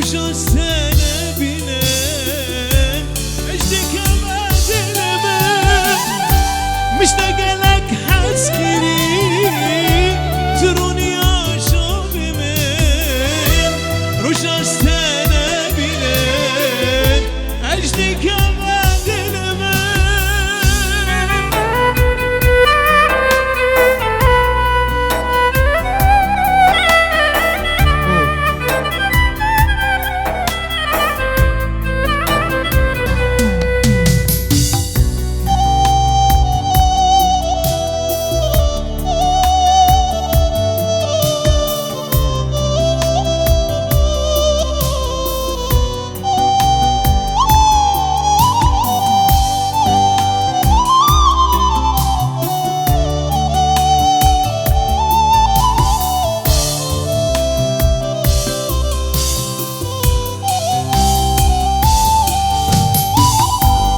رجع السنة بنا عشتك ما دلما مشتاق لك حسكري تروني عشاب من رجع السنة بنا عشتك ما دلما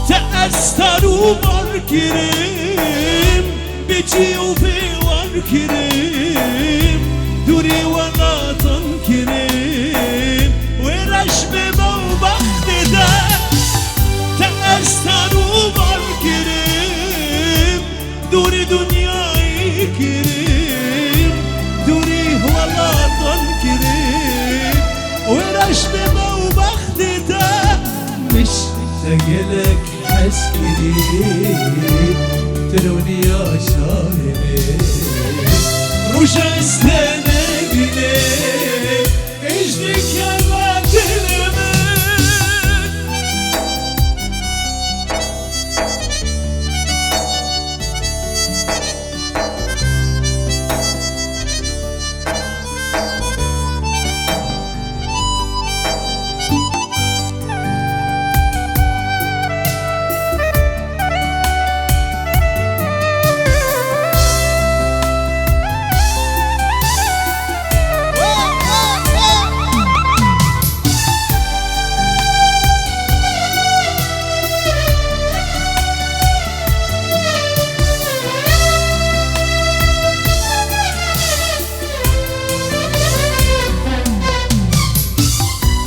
تأثروا بركريم بيجي وبيوار كريم دوري ولا تنكريم ورشب موبخت ده تأثروا بركريم دوري دنياي كريم دوري ولا تنكريم ورشب موبخت ده مش تجلك حسكري تروني يا شاربي رجع السنة بنا اجلك يا ما تلمت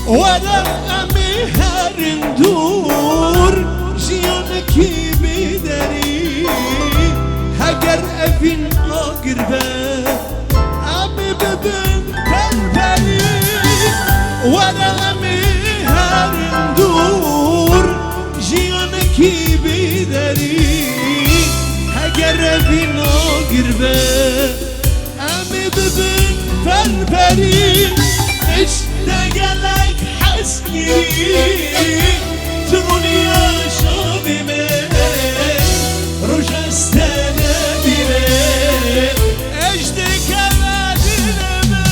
ولا أمي هرندور جيانك بدري هجر أفين أقربا أمي ببن بلبلي ولا أمي هرندور جيانك بدري هجر أفين أقربا أمي ببن بلبلي اشتاق لك حسكري تروني يا شابي من رجع السنة بنا اشتاق ما دلما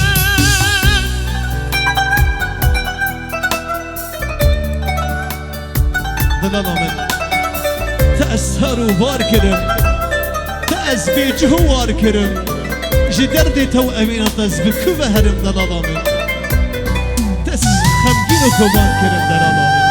ظلالة من تأثروا باركرم تأزبي جهوار كرم جدردي تو أمينة تزبي كوبا هرم ظلالة من خمگین و کمان کرم در آلامه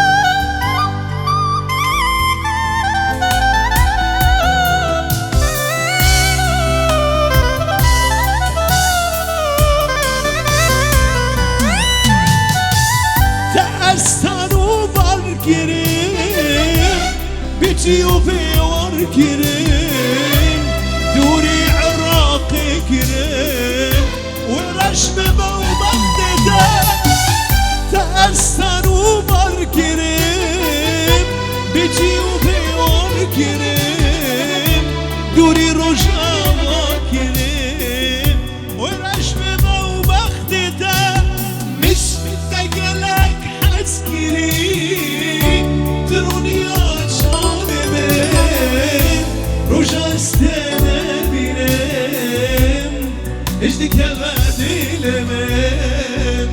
تأستان و بار کرم بیچی و بیوار کرم دوری عراقی کرم و رشم موبخت ده تأثر وبر كريم بيجي وبيور كريم دوري رجاء كريم ورشم موبخت ده مش محتاجلك حسكري تروني يا شابي رجاء استنى بينام اجدك يا غادي لمن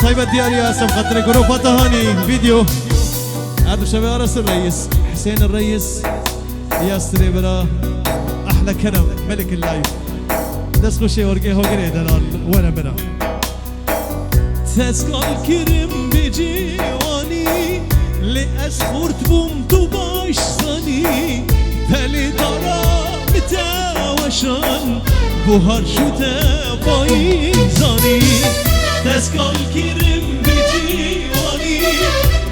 طيبة ديار ياسم خاطر جروب تهاني فيديو هذا شباب راس الرئيس حسين الرئيس ياسر برا احلى كرم ملك اللايف دسخو شي ورقي هو قري دلال وانا بنا تسقال كرم بجيواني لأسخورت بوم تو باش زاني تالي دارا متاوشان بوهر شوتا باين زاني تسقال كرم بجيواني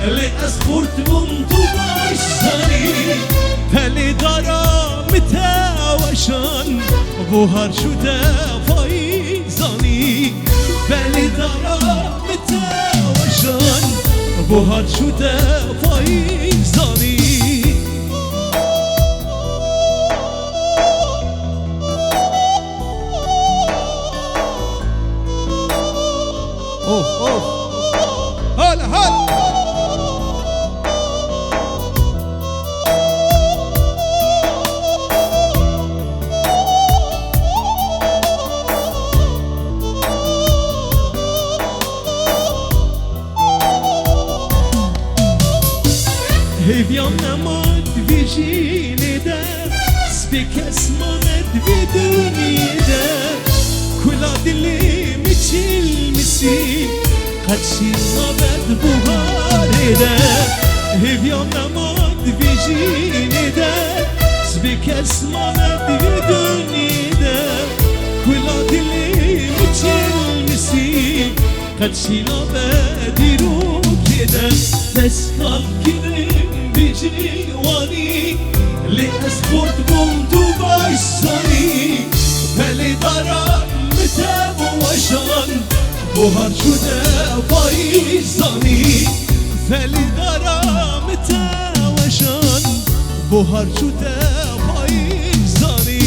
لأسخورت بوم تو باش زاني تالي دارا متاوشان بوهر شوتا باين زاني تالي دارا متاوشان بوهر شوتا باين زاني اوه هلا هلا هيفيان نماد فيجيني دا سبيك اسمانت بدوني دا كلا دلي ميتشيل مسي قدشي نبات بوهاري دا هيفيان نماد فيجيني دا سبيك اسمانت بدوني دا كلا دلي ميتشيل مسي قدشي نبات ديرو كدا تسخل كريم بجيواني لأسخورت بومتو بايشاني بلي دارا متاب وشان بوهر شودا بايزاني بلي دارا متاب وشان بوهر شودا بايزاني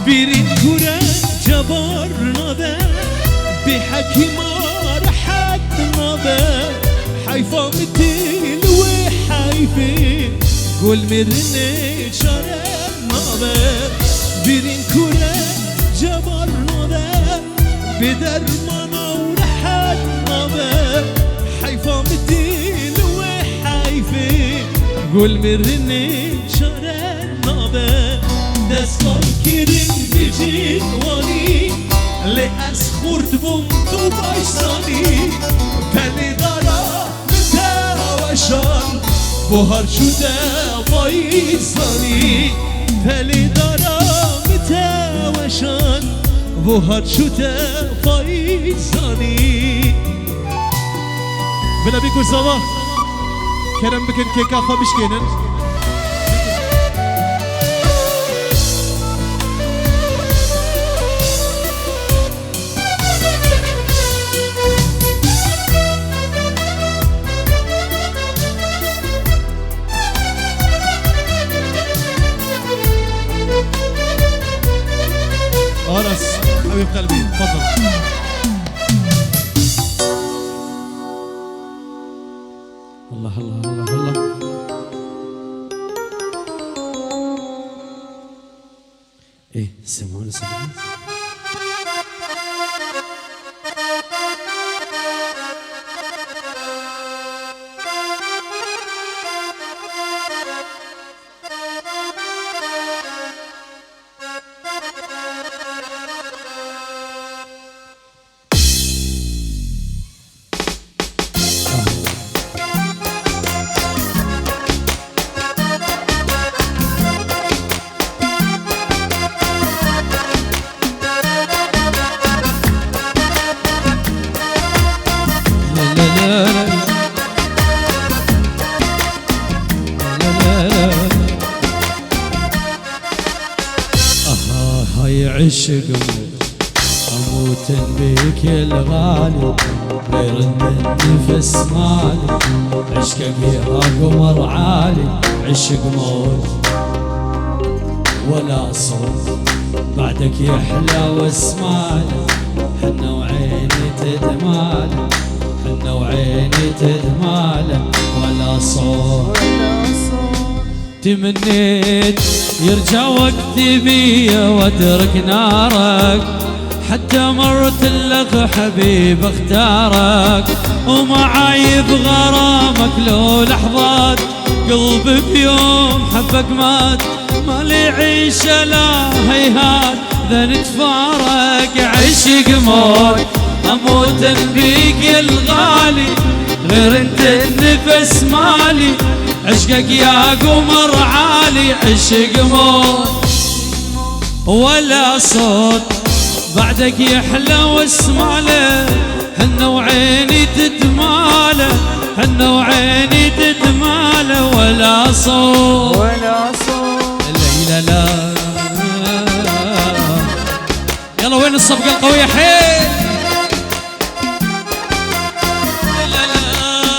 بيرين كورة جبار نبا بحكيمة رحت نبا حيفا متل وحيفين قول مرني شرب نبا بيرين كورة جبار نبا بدرمانا ورحت نبا حيفا متل وحيفين قول مرني شرب نبا دستان كريم بجيواني لأسخورت بومتو بايشاني بلي دارا متاوشان بوهر شودا بايزاني بلي دارا متاوشان بوهر شودا بايزاني بلا بيكو صباح كرم بكن كيكا خبش كينن أنس حبيب قلبي تفضل الله الله الله الله ايه سمعنا هاي عشق اموت بك يا الغالي غير انت النفس مالي، عشقك يا قمر عالي، عشق موت ولا صوت بعدك يحلى واسمعنا، حنا وعيني تدماله، حنا وعيني تدماله ولا صوت. تمنيت يرجع وقتي بيا واترك نارك، حتى مرت لك حبيب اختارك، ومعاي بغرامك لو لحظات، قلبي بيوم حبك مات، ما لي عيشة لا هيهات، ذا نتفارق عشق موت، اموت بيك يا الغالي، غير انت النفس مالي، عشقك يا قمر عالي، عشق موت ولا صوت بعدك يحلى واسمعله، حنا وعيني تدماله، حنا وعيني تدماله ولا صوت ولا صوت. لا لا يلا وين الصفقة القوية حيل؟ لا لا لا لا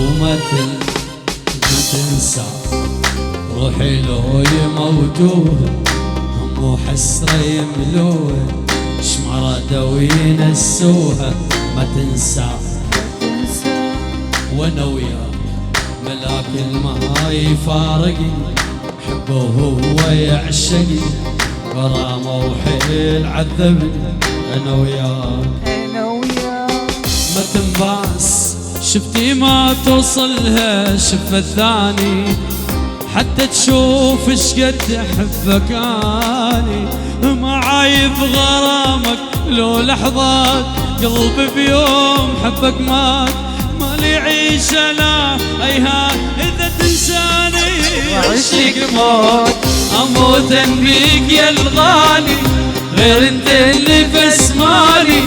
وما تنسى روحي لو يموتوها، هم وحسرة يملوها، شمرة وينسوها، ما تنسى وانا وياك ملاك الماء يفارقي، حبه وهو يعشقي، غرامه وحيل عذبني، انا وياك ما تنباس، شفتي ما توصلها شفة الثاني، حتى تشوف شقد احبك اني، معاي بغرامك لو لحظات، قلبي بيوم حبك مات، ما لي عيشة لا هيهات، اذا تنساني عشق موت، اموت بيك يا الغالي، غير انت اللي بس مالي،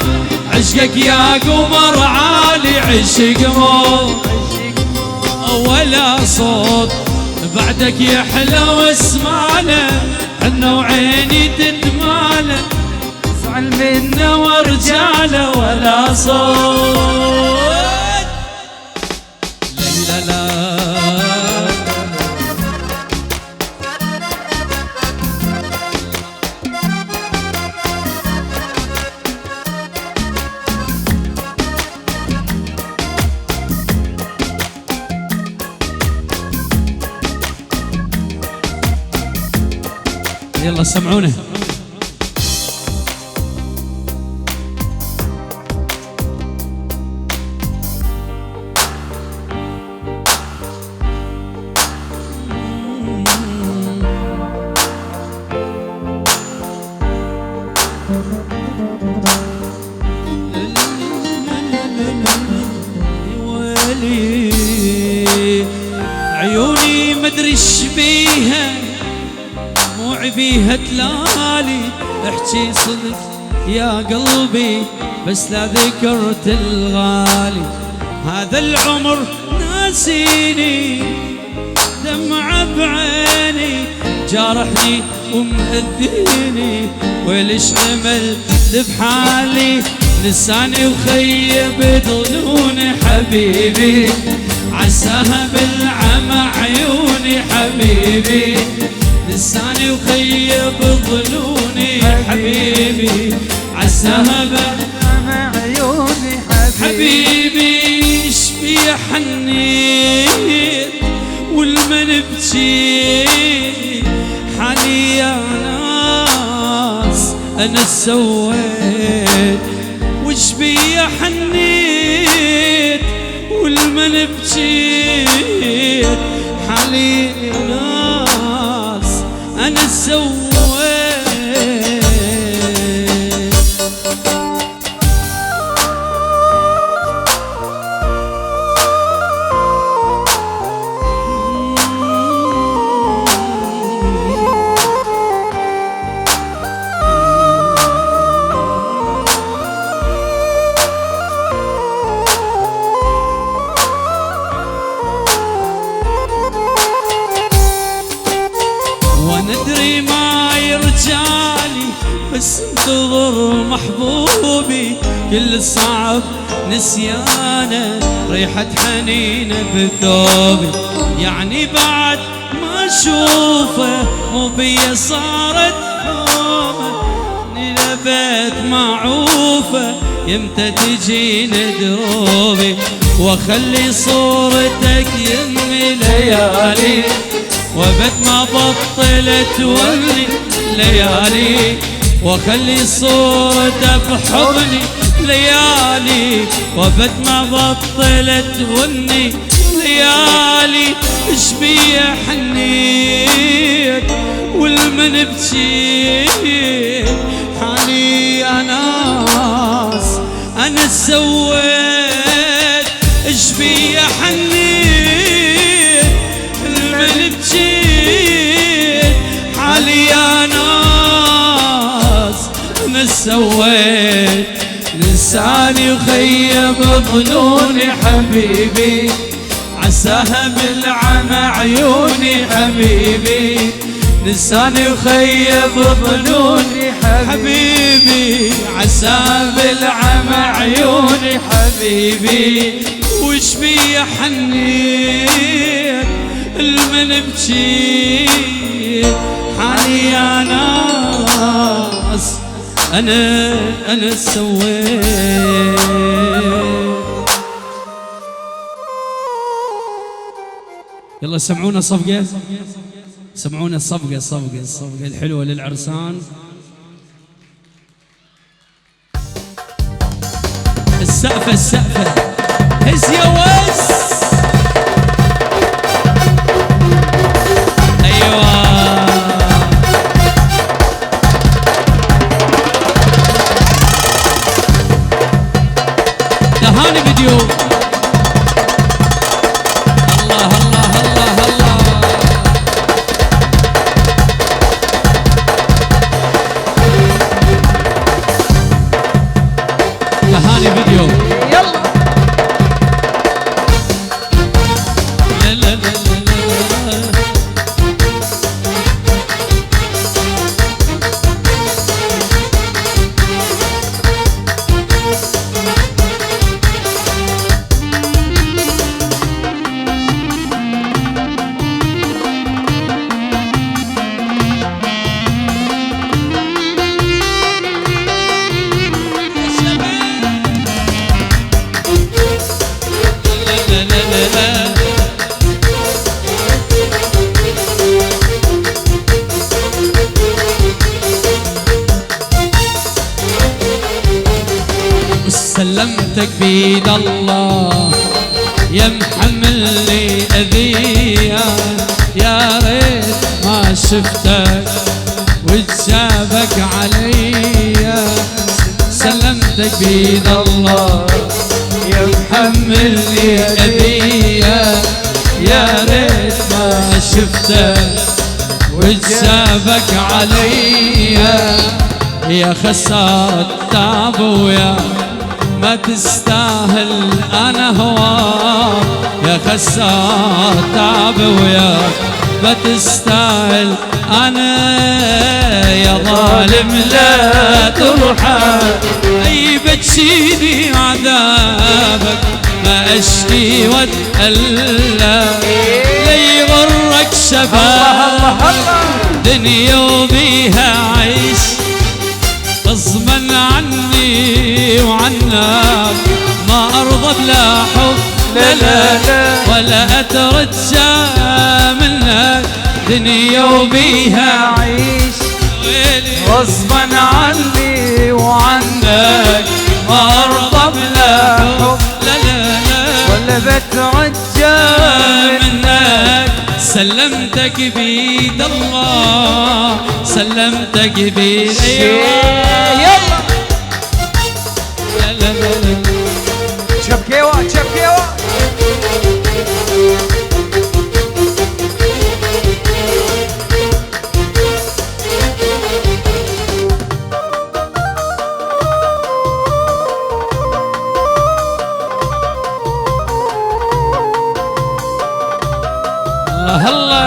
عشقك يا قمر عالي، عشق موت ولا صوت بعدك يحلى واسمعنا، حنا وعيني تدماله، ازعل منا وارجعله ولا صوت. لا لا يلا سمعونه. عيوني مدري ايش بيها، دموعي بيها تلالي، احكي صدق يا قلبي بس لا ذكرت الغالي، هذا العمر ناسيني، دمعة بعيني جارحني ومهديني، وليش عملت بحالي، لساني وخيب ظنوني حبيبي، عساها بالعمى عيوني حبيبي، لساني وخيب ظنوني حبيبي، عساها بالعمى عيوني حبيبي، شبي حنيت والمن بجيت، حالي يا ناس انا سويت، وش بي حنيت والمن بجيت، حالي يا ناس انا سويت. انتظر محبوبي كل صعب نسيانه، ريحة حنينه بثوبي، يعني بعد ما اشوفه مو بيا صارت حومه، لبيت معوفه يمتى تجيني دروبي، واخلي صورتك يمي ليالي، وبد ما بطلت ولي ليالي، واخلي صورته بحضني ليالي، وبد ما بطلت ولي ليالي، اش بيا حنيت والمن بجيت، حالي اناس انا سويت، اش بيا حنيت المن بجيت، حالي اناس انا سويت، لساني وخيب ظنوني حبيبي، عساها بالعمى عيوني حبيبي، لساني وخيب ظنوني حبيبي، عساها بالعمى عيوني حبيبي، وش بيا حنيت المن بجيت، حالي يا ناس أنا سويت. يلا سمعونا صفقة، سمعونا الصفقة الحلوة للعرسان. السقفة هز يا وز. أيوة دهاني فيديو. الله الله الله الله. دهاني فيديو. يلا. لا لا لا لا لا. سلمتك بيد الله يا محملني اذية، يا ريت ما شفتك وتشابك عليا، سلمتك بيد الله يا محملني اذية، يا ريت ما شفتك وتشابك عليا، يا خسارة تعب ويا ما تستاهل انا هواك، يا خسارة تعب ويا ما تستاهل انا، يا ظالم لا ترحم اي بتشيني عذابك، ما اشكي واتألم لي يغرك شباب دنيا وبيها عيش، غصبا عني وعنك ما ارضى بلا حب لا لا لا، ولا اترجى منك دنيا وبيها عيش، غصبا عني وعنك ما ارضى بلا حب لا لا لا، ولا بترجى منك، سلمتك بيد الله سلمتك بيد يلا لا لا لا شبكيوة الله الله.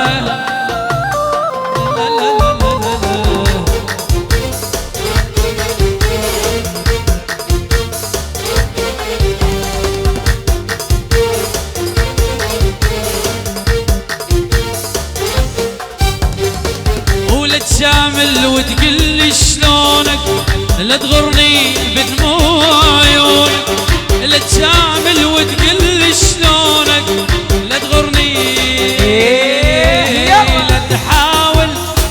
لا تغرني بدموع عيونك، لا تجامل وتقل شلونك، لا تغرني لا تحاول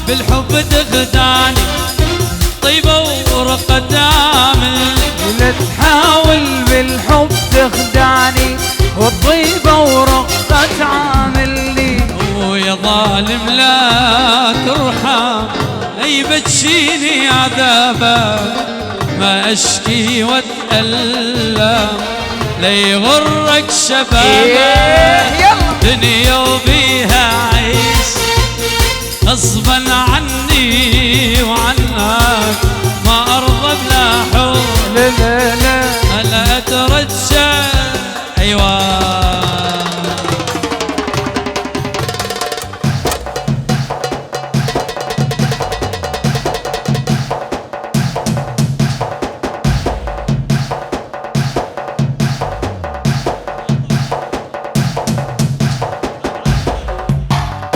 بالحب تخدعني، طيبة ورقة تعمل، لا تحاول بالحب تخدعني، والطيبة ورقة تعاملني. ويا ظالم لا ترحم، اي بتشيني عذابك، ما اشكي واتألم، لا يغرك شبابك، دنيا وبيها عيش غصبا عني وعنك، ما ارضى بلا حب، لا لا لا الا اترجى. ايوه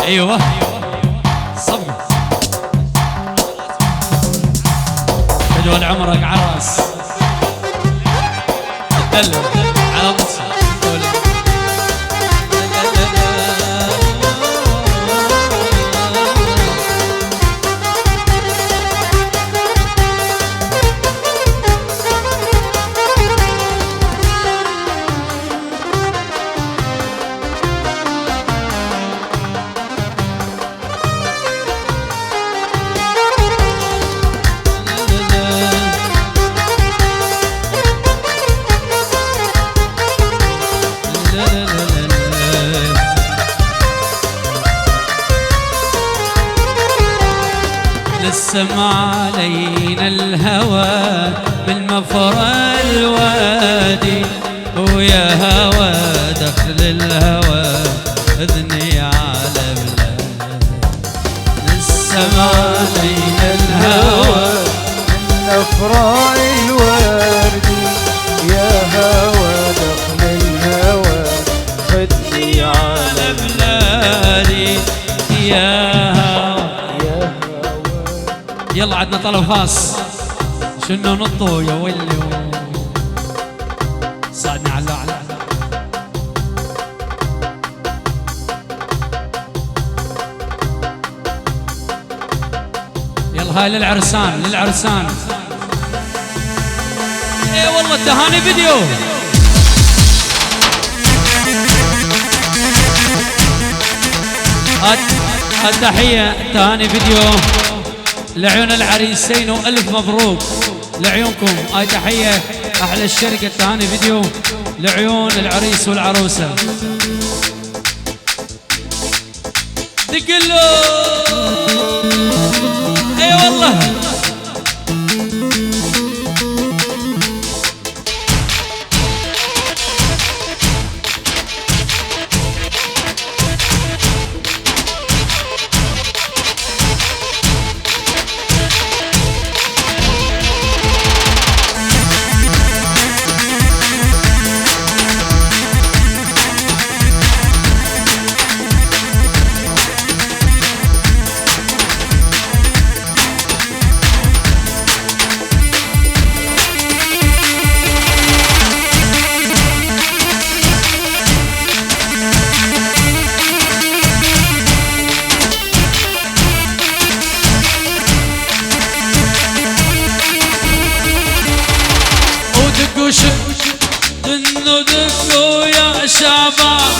ايوه صبر، تجول عمرك عراس دلو على مصر. لسه علينا الهوى بالمفر الوادي، ويا هوى دخل الهوى اذني على بلاد، لسه علينا الهوى نفراء الوردي، يا هوى دخل الهوى خدني على بلادي، يا هوى. يلا عدنا طلب خاص، شنو نطوا يا ويلي صعدنا على يلا هاي للعرسان للعرسان. اي والله تهاني فيديو. التحية تهاني فيديو لعيون العريسين والف مبروك لعيونكم. هاي تحية احلى الشركة تهاني فيديو لعيون العريس والعروسة. دقلو اي والله دقوا يا شباب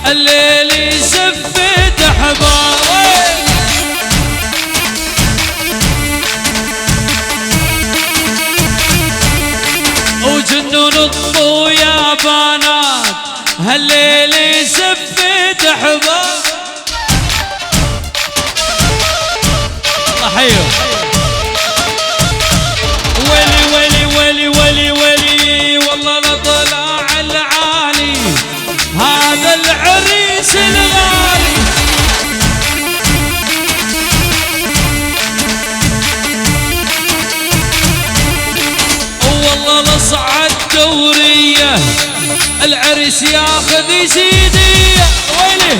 الليل يسفت احباب، وجنون الضو يا بنات هالليل يسفت احباب. الله حيو ويلي ويلي ويلي ويلي ويلي والله لطلع العالي هذا العريس الغالي. والله لصعد دورية العريس ياخذ يزيدية ويلي.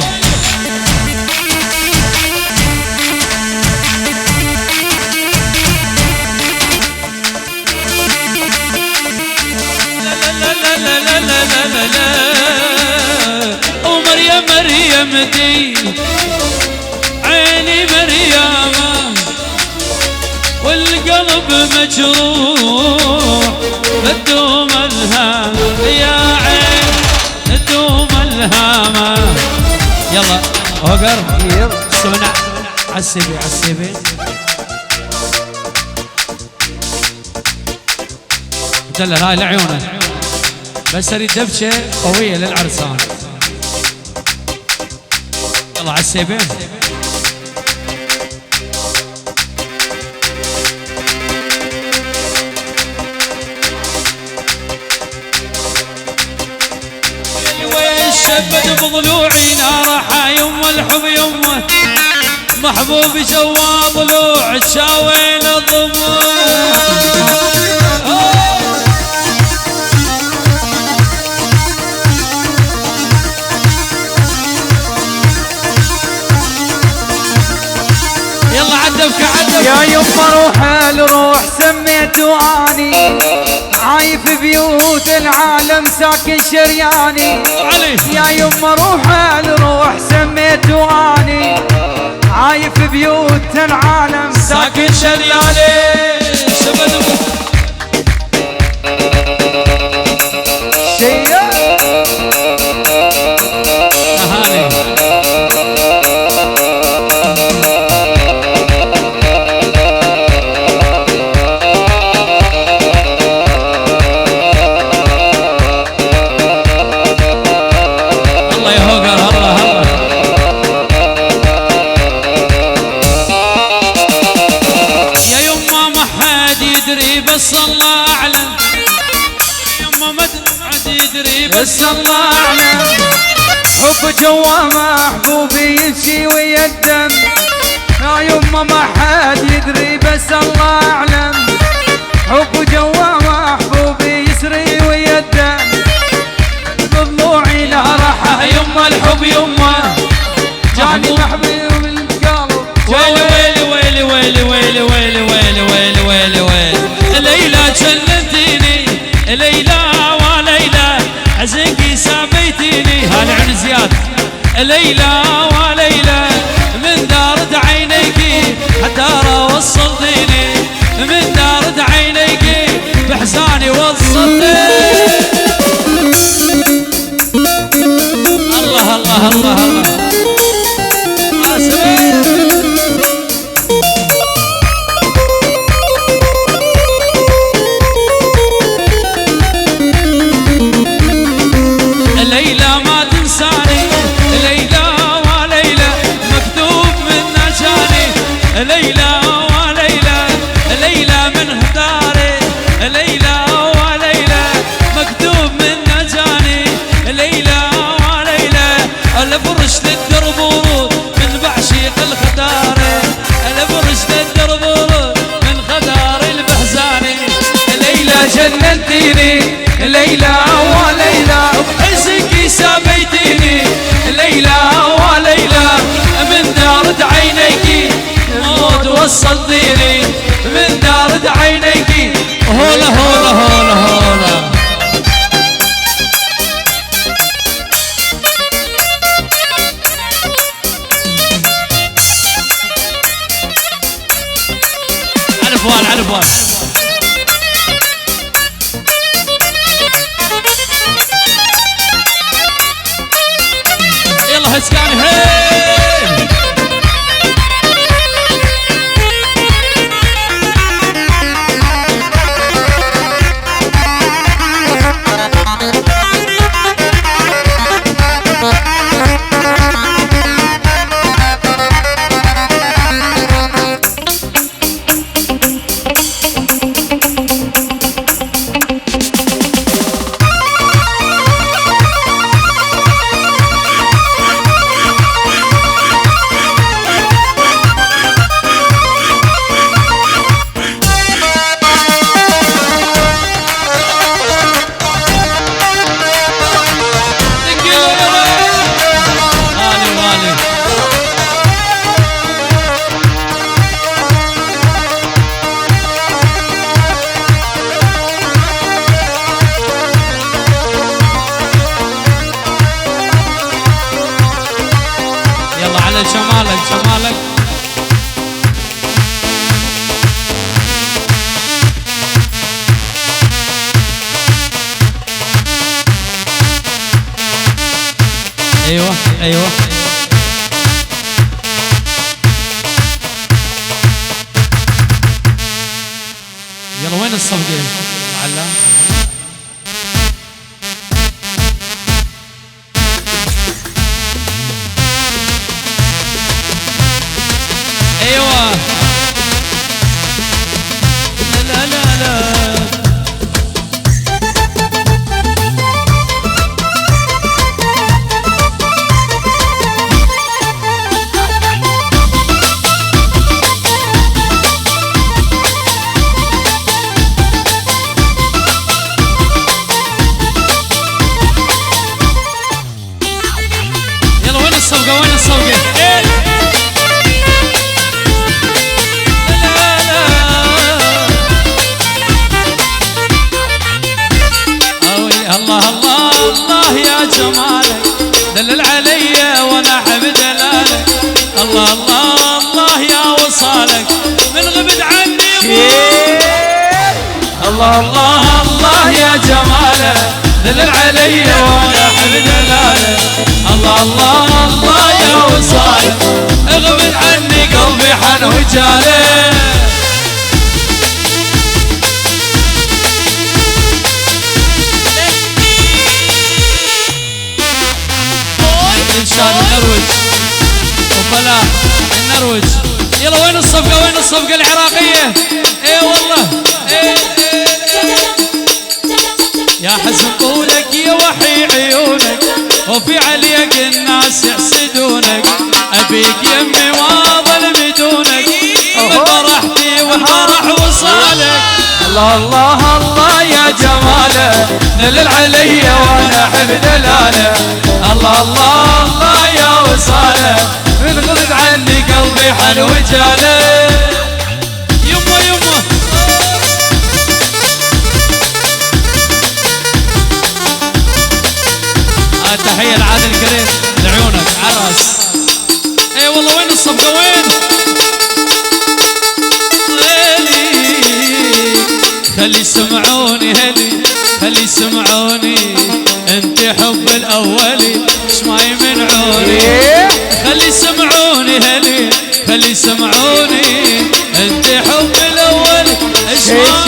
يمدي عيني مريامة والقلب مجروح بدوم الهام يا عين دوم الهامة. يلا هوقر سمع عالسيبي عالسيبي دلل هاي لعيونه بس اريد دبشه قويه للعرسان. يلا عالسيبي شبت بضلوعي نارها يمه الحب يمه محبوبي جوا ضلوع تشاوين الضمه. يلا عدفك عدفك يا يما روح الروح سميته اني عايف بيوت العالم ساكن شرياني علي. يا يما روح الروح سميته اني عايف بيوت العالم ساكن شرياني. شبدو شيء اهاني بس الله أعلم يما ما حد يدري بس الله أعلم حب جوا محبوبي يمشي ويا الدم يا يما ما حد يدري بس الله أعلم حب جوا محبوبي يسري ويا الدم بضلوعي لا راحة يما الحب يما جاني محبوب القلب ويلي ويلي ويلي ويلي ويلي ويلي ويلي ويلي ويلي ليلى جننتيني ليلى وليلى عزقي سابيتيني هالعين زياد ليلى وليلى من دارد عينيكي حتى وصلتيني من دارد عينيكي بحزاني وصلتيني. الله الله الله الله ليلى وليلى ليلى من هداري ليلى وليلى مكتوب من نجاني ليلى وليلى الفرش للدرب ورود من بعشيق الخداري الفرش للدرب ورود من خداري البحزاني ليلى جننتيني ليلى وليلى بحزقي سابيتيني ليلى وليلى من دارد عينيكي موت وصلتيني من دارد عينيكي هولا هولا هولا هولا. علفوان علفوان يلا هسكان هي على جمالك جمالك. ايوه ايوه يلا وين الصفقة معلم؟ ايوه لا لا لا وين الصفقة؟ إيه؟ لا لا الله الله الله يا جمالك دلل علي وانا احب دلالك. الله الله الله يا وصالك من غبت عني الله الله الله يا جمالك دلل علي وانا احب دلالك. الله الله الله يا وصالك اغبن عني قلبي حن وجالك. انشاد النرويج وفلاح النرويج. يلا وين الصفقة وين الصفقة العراقية؟ اي والله اي يا حسن طولك يا وحي عيونك وفي عليك الناس يحسدونك. ابيك يمي واظل بدونك فرحتي والفرح وصالك. الله الله الله يا جماله دلل علي وانا احب دلاله. الله الله الله يا وصاله من غضب عني قلبي حن وجاله. يمه يمه تحية لعادل الكريم لعيونك عرس. اي والله وين الصفقة وين؟ خلي يسمعوني هلي خلي يسمعوني انت حب الاولي ايش ما يمنعوني. خلي يسمعوني هلي خلي يسمعوني انت حب الاولي ايش ما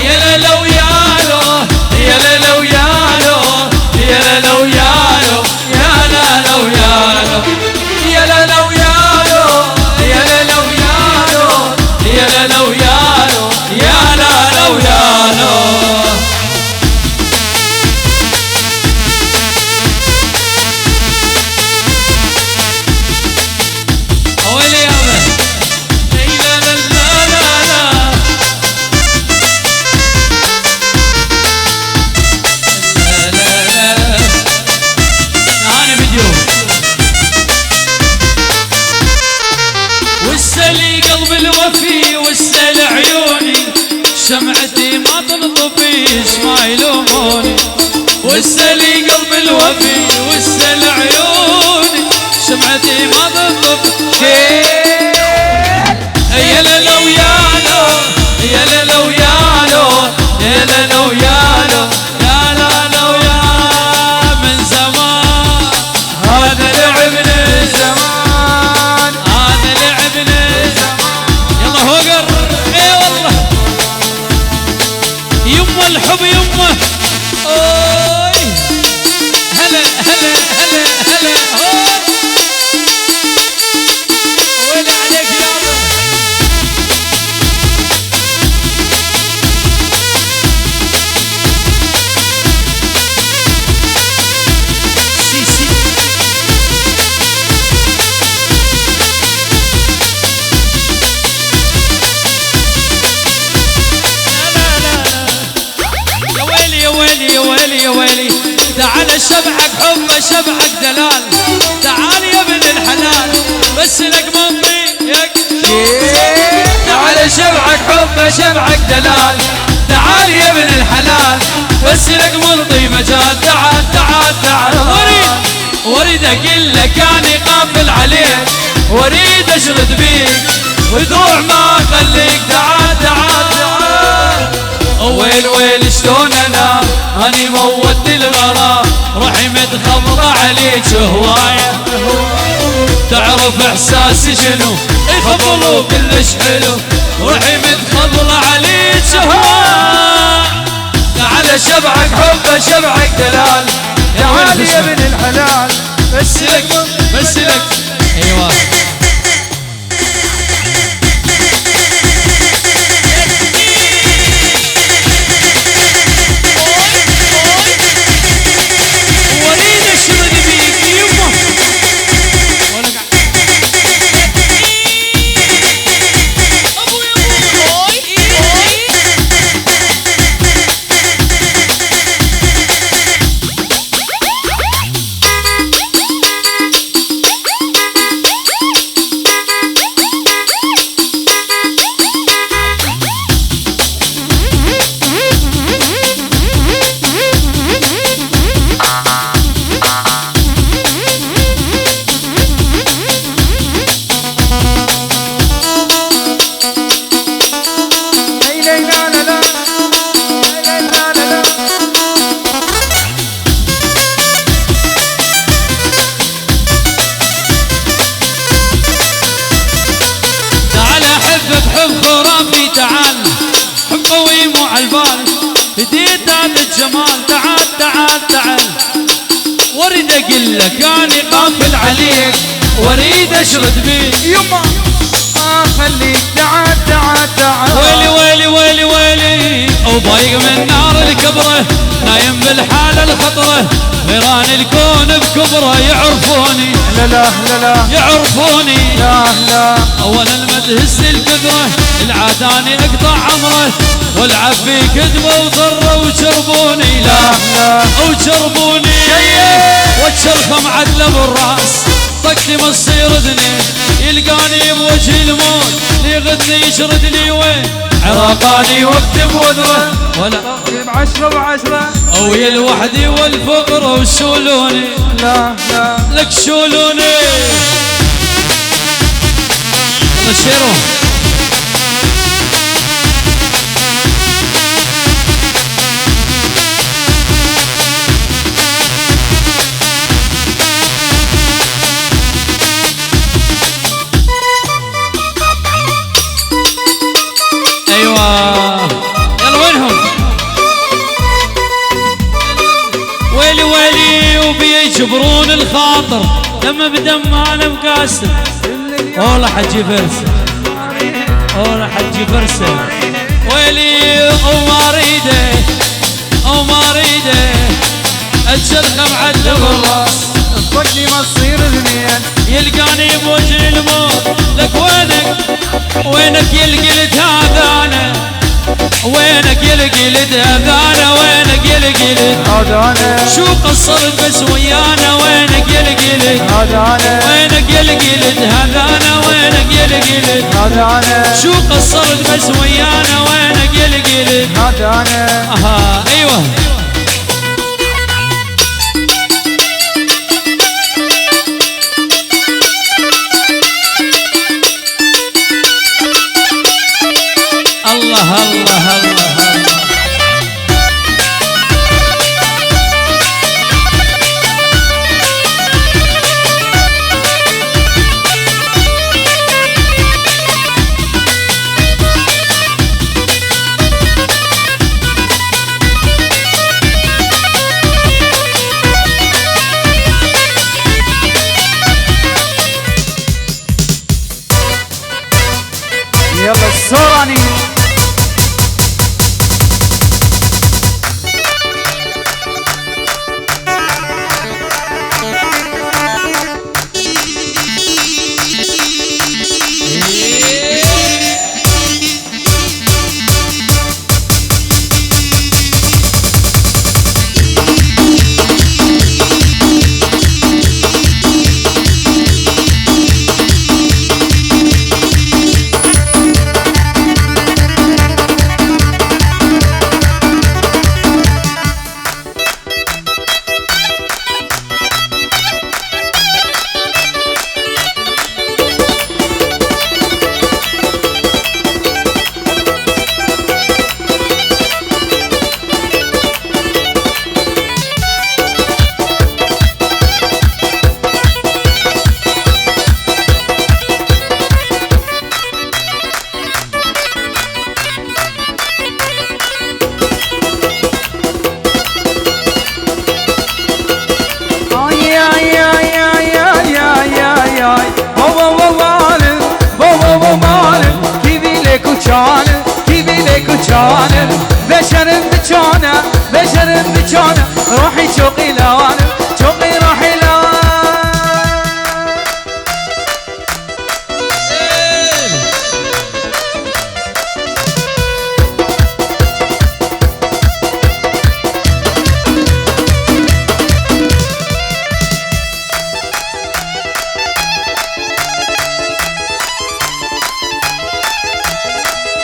يا لو يالو يا لو يالو يا لو يالو يا لو يالو يا لو يالو يا لو يالو يا لو يالو يا لو يالو. ويلي يابا لا لا لا لا لا والسلي قلب الوفي والسل عيوني شمعتي ما تنطفيش ما يلوموني. والسلي قلب الوفي والسل عيوني شمعتي ما تنطفيش. يا لو يالو يا لو يالو يا لو يالو يا لو يا من زمان هذا لعبنا زمان هذا لعبنا زمان. يلا هوقر اي والله يمه الحب يمه اوي هلا هلا هلا هلا وين عليك يابا. يا ويلي تعال شبعك حب شبعك دلال. تعال يا ابن الحلال بس لك منطيك. تعال شبعك حب شبعك دلال. تعال يا ابن الحلال بس لك منطي مجال. تعال تعال تعال وريد اقول لك اني قابل واريد اشرد بيك ودروع ما اخليك. تعال تعال تعال ويل ويل شلون انا اني موت الغرام روحي متخبرة عليك هواية. تعرف احساسي شنو يخبلوا كلش حلو روحي متخبرة عليك هواية. تعال شبعك حب شبعك دلال تعال يا ابن الحلال بس لك بس لك. ايوه بديت هذا الجمال. تعال تعال تعال واريد اقول لك اني قافل عليك واريد اشرد بيك يما ما خليك. تعال تعال تعال ويلي ويلي ويلي ويلي وضايق من نار الكبره نايم بالحاله الخطره غيران الكون بكبره يعرفوني لا لا لا لا يعرفوني لا لا. اول المدهس الكثره العاداني اقطع عمره والعب في كذبه وضره وشربوني لا لا وشربوني وتشرخم عدله بالراس طقتي ما تصير اذني يلقاني بوجه الموت يغثني يشرد لي وين عراقاني واكتب وذره ولا بعشرة بعشرة ويا لوحدي والفقر وشولوني لا لا لك شولوني. بشيروا ايوه يلا وينهم ويلي ويلي وبيجبرون الخاطر لما بدم انا مقاسم. والله حجي فرسه والله حجي فرسه ويلي وما اريده وما اريده اتشرخم عدله بالراس طقني ما تصير اثنين يلقاني بوجه الموت. لك وينك وينك يا القلد هذا انا وينك يا القلد هذا انا وينك يا القلد هذا انا شو قصرت بس ويانا وينك يا القلد هذا انا وينك يا القلد هذا انا وينك يا القلد هذا انا شو قصرت بس ويانا وينك يا القلد هذا انا. اها ايوه الله الله الله لوانم بشرم بجونه بشرم بجونه روحي شوقي لوانم شوقي روحي لوانم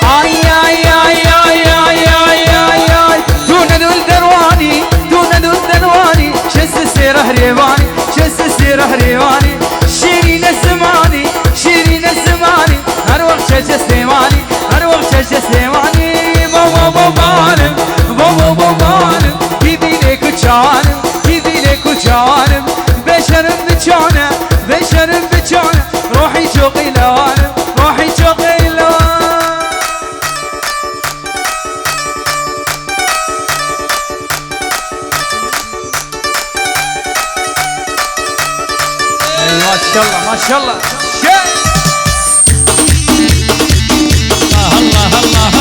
آي آي آي آي آي آي آي آي دون ذل درواني دون ذل درواني شس السيرة هريواني شس السيرة هريواني شيرين الزماني شيرين الزماني أروح شجة سليماني أروح شجة سليماني بابا بابانم بابا بابانم كذي ليك وجانم كذي ليك وجانم بشرم بجانه بشرم بجانه روحي شوقي لوانم روحي شوقي لوانم ما شاء الله ما شاء الله الله الله الله